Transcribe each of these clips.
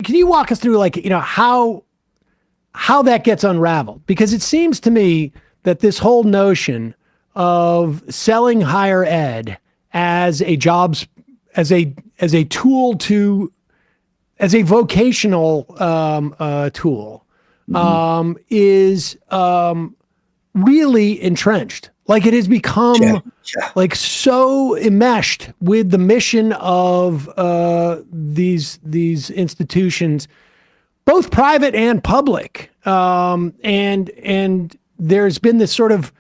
can you walk us through like, how that gets unraveled? Because it seems to me that this whole notion of selling higher ed as a jobs, as a tool to, as a vocational tool, is really entrenched. Like it has become like so enmeshed with the mission of these institutions, both private and public. And there's been this sort of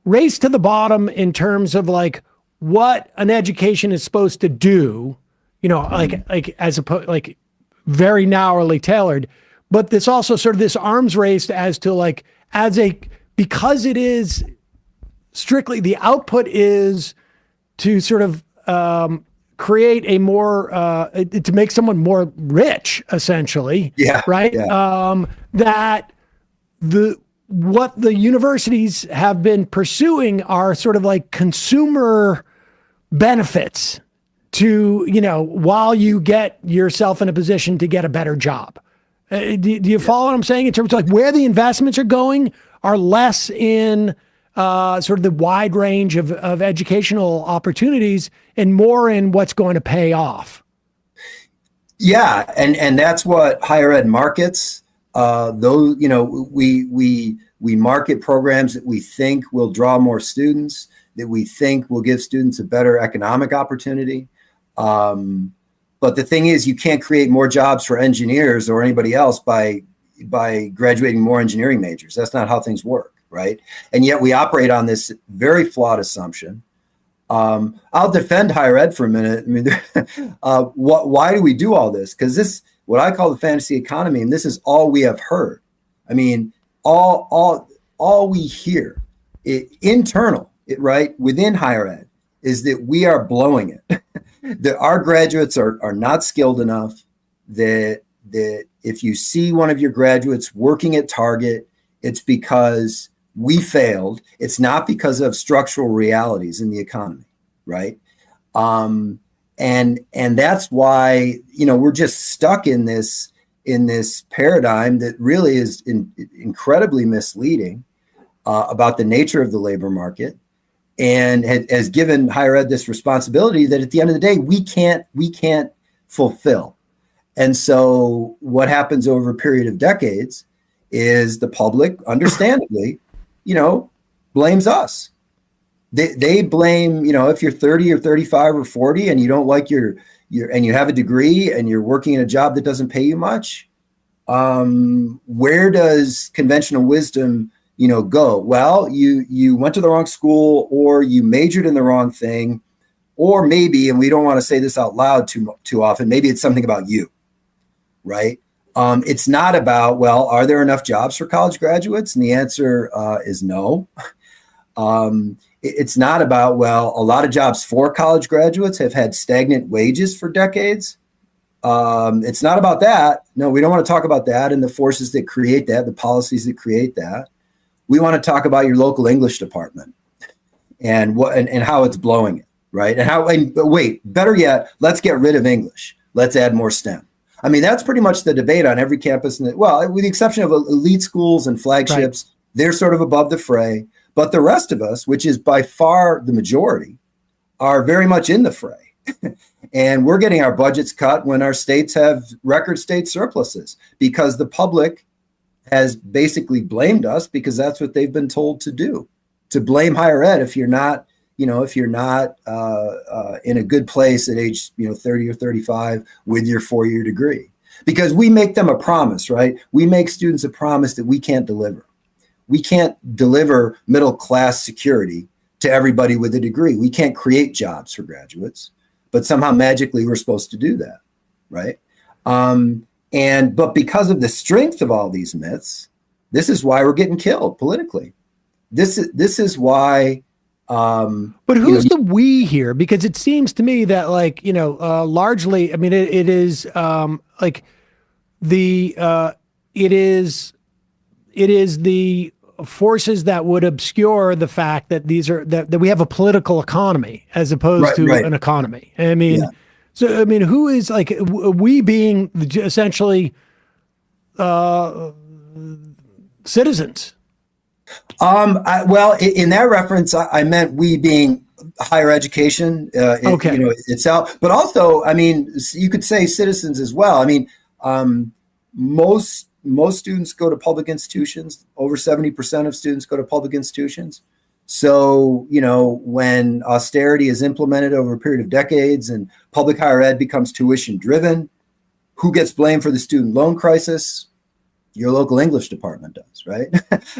race to the bottom in terms of like what an education is supposed to do, like as opposed, like very narrowly tailored, but this also sort of this arms race as to like, because it is strictly the output is to sort of create a more, to make someone more rich, essentially. Yeah. Right. Yeah. That what the universities have been pursuing are sort of like consumer benefits to, while you get yourself in a position to get a better job. Do you follow what I'm saying in terms of like where the investments are going are less in sort of the wide range of educational opportunities and more in what's going to pay off? Yeah. And that's what higher ed markets. Those, we market programs that we think will draw more students, that we think will give students a better economic opportunity. But the thing is, you can't create more jobs for engineers or anybody else by graduating more engineering majors. That's not how things work, right? And yet we operate on this very flawed assumption. I'll defend higher ed for a minute. I mean, why do we do all this? Because this, what I call the fantasy economy, and this is all we have heard. I mean, all we hear, right, within higher ed, is that we are blowing it. That our graduates are not skilled enough, that if you see one of your graduates working at Target, it's because we failed. It's not because of structural realities in the economy, right? And that's why, we're just stuck in this paradigm that really is incredibly misleading about the nature of the labor market, and has given higher ed this responsibility that at the end of the day, we can't fulfill. And so what happens over a period of decades is the public, understandably, blames us. They blame, if you're 30 or 35 or 40 and you don't like and you have a degree and you're working in a job that doesn't pay you much, where does conventional wisdom go? Well, you went to the wrong school, or you majored in the wrong thing, or maybe, and we don't want to say this out loud too often, maybe it's something about you, right? It's not about, well, are there enough jobs for college graduates? And the answer is no. It's not about, well, a lot of jobs for college graduates have had stagnant wages for decades. It's not about that. No, we don't want to talk about that and the forces that create that, the policies that create that. We want to talk about your local English department and how it's blowing it, right? But wait, better yet, let's get rid of English. Let's add more STEM. I mean, that's pretty much the debate on every campus. With the exception of elite schools and flagships, right. They're sort of above the fray. But the rest of us, which is by far the majority, are very much in the fray. And we're getting our budgets cut when our states have record state surpluses, because the public has basically blamed us, because that's what they've been told to do, to blame higher ed if you're not in a good place at age 30 or 35 with your 4-year degree. Because we make them a promise, right? We make students a promise that we can't deliver. We can't deliver middle-class security to everybody with a degree. We can't create jobs for graduates, but somehow magically we're supposed to do that, right? But because of the strength of all these myths, this is why we're getting killed politically. This is why. But who's the we here? Because it seems to me that, like, largely, I mean, it is like it is the forces that would obscure the fact that that we have a political economy as opposed to an economy. I mean, So, I mean, who is like we being essentially citizens? Well, in that reference, I meant we being higher education, Okay. itself, but also, I mean, you could say citizens as well. I mean, most students go to public institutions. Over 70% of students go to public institutions. So, when austerity is implemented over a period of decades and public higher ed becomes tuition driven, who gets blamed for the student loan crisis? Your local English department does, right?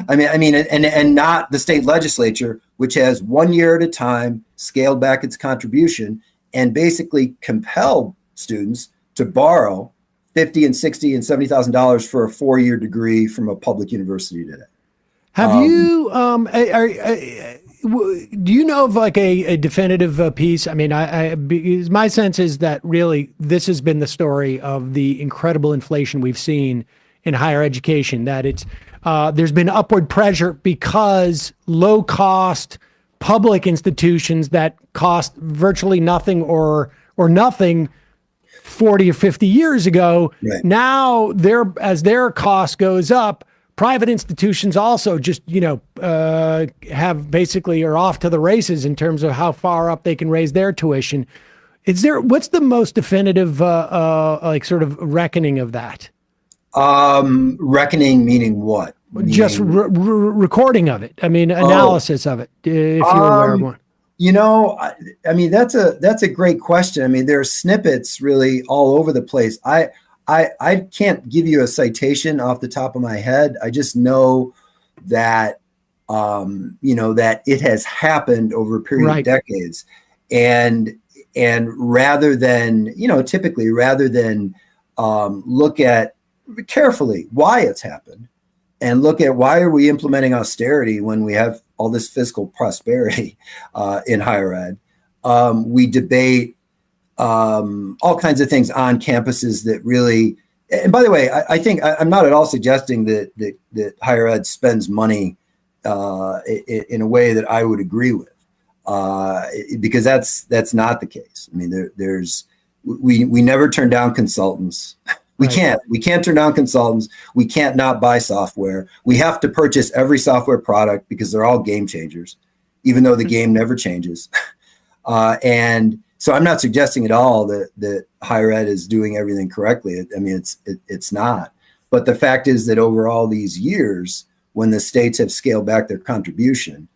and not the state legislature, which has 1 year at a time scaled back its contribution and basically compelled students to borrow $50 and $60 and $70,000 for a 4-year degree from a public university today. Have you do you know of like a definitive piece? I mean, because my sense is that really this has been the story of the incredible inflation we've seen in higher education, that it's there's been upward pressure because low cost public institutions that cost virtually nothing or nothing 40 or 50 years ago, right. Now as their cost goes up, private institutions also just, have basically are off to the races in terms of how far up they can raise their tuition. What's the most definitive like sort of reckoning of that? Reckoning meaning what? Just recording of it. I mean, analysis of it, if you're aware of one. I mean, that's a great question. I mean, there are snippets really all over the place. I can't give you a citation off the top of my head. I just know that, that it has happened over a period of decades. And rather than, typically rather than look at carefully why it's happened and look at why are we implementing austerity when we have all this fiscal prosperity in higher ed, we debate all kinds of things on campuses that really, and by the way, I think I'm not at all suggesting that higher ed spends money in a way that I would agree with, because that's not the case. I mean, we never turn down consultants. We can't turn down consultants. We can't not buy software. We have to purchase every software product because they're all game changers, even though the game never changes. And so I'm not suggesting at all that higher ed is doing everything correctly. I mean, it's not. But the fact is that over all these years, when the states have scaled back their contribution,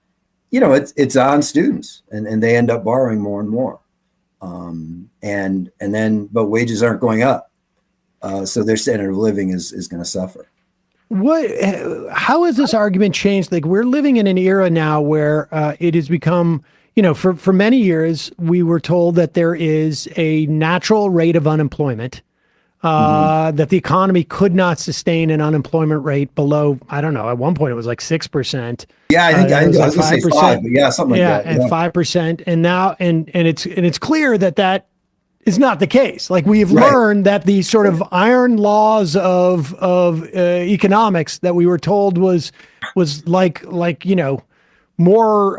it's on students, and they end up borrowing more and more. But wages aren't going up. So their standard of living is going to suffer. How has this argument changed? Like, we're living in an era now where it has become, for many years, we were told that there is a natural rate of unemployment, that the economy could not sustain an unemployment rate below, I don't know, at one point it was like 6%. Yeah, I think I was going to say 5%, but yeah, something like that. And 5%. And now, and it's clear that is not the case. Like, we have learned that the sort of iron laws of economics that we were told was like more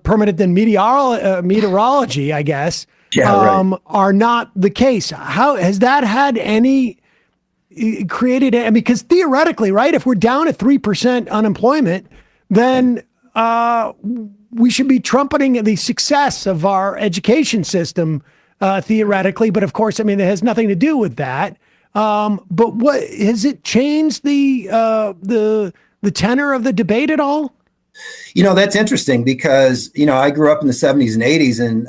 permanent than meteorology, I guess, are not the case. How has that had any created? Because theoretically, right, if we're down at 3% unemployment, then we should be trumpeting the success of our education system. Theoretically, but of course, I mean, it has nothing to do with that. But what has it changed the tenor of the debate at all? That's interesting because, I grew up in the 70s and 80s, and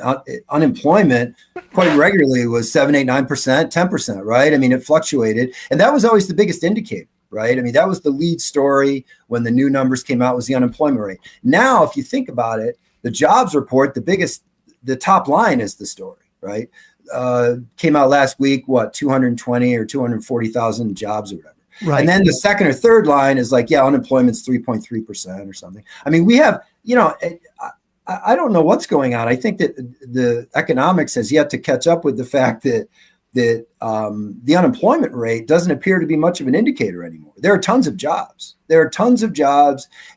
unemployment quite regularly was 7, 8, 9%, 10%, right? I mean, it fluctuated, and that was always the biggest indicator, right? I mean, that was the lead story when the new numbers came out, was the unemployment rate. Now, if you think about it, the jobs report, the top line is the story. Right. Came out last week, 220 or 240,000 jobs or whatever. Right. And then the second or third line is like, unemployment's 3.3% or something. I mean, we have, I don't know what's going on. I think that the economics has yet to catch up with the fact that the unemployment rate doesn't appear to be much of an indicator anymore. There are tons of jobs.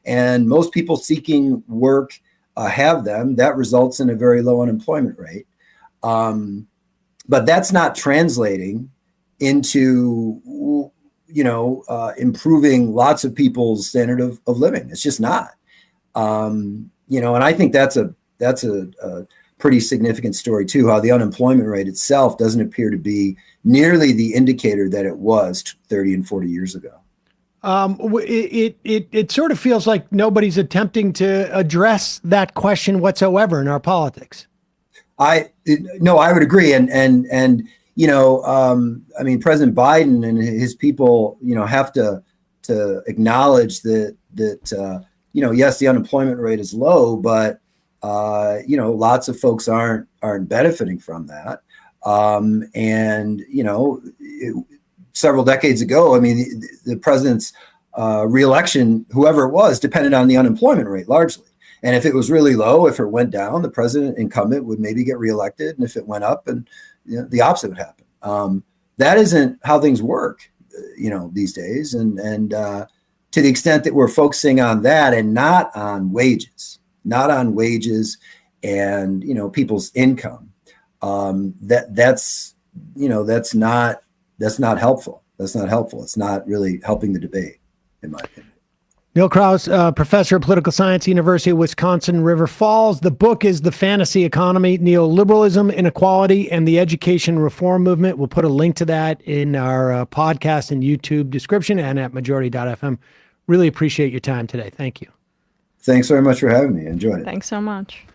And most people seeking work have them. That results in a very low unemployment rate. but that's not translating into, improving lots of people's standard of living. It's just not. And I think that's a pretty significant story too, how the unemployment rate itself doesn't appear to be nearly the indicator that it was 30 and 40 years ago. It sort of feels like nobody's attempting to address that question whatsoever in our politics. I would agree. And President Biden and his people, have to acknowledge that, yes, the unemployment rate is low, but, lots of folks aren't benefiting from that. Several decades ago, the president's reelection, whoever it was, depended on the unemployment rate largely. And if it was really low, if it went down, the president incumbent would maybe get reelected. And if it went up, and the opposite would happen. That isn't how things work, these days. And to the extent that we're focusing on that and not on wages and, people's income, that's not helpful. That's not helpful. It's not really helping the debate, in my opinion. Neil Kraus, professor of political science, University of Wisconsin, River Falls. The book is The Fantasy Economy, Neoliberalism, Inequality, and the Education Reform Movement. We'll put a link to that in our podcast and YouTube description and at majority.fm. Really appreciate your time today. Thank you. Thanks very much for having me. I enjoyed it. Thanks so much.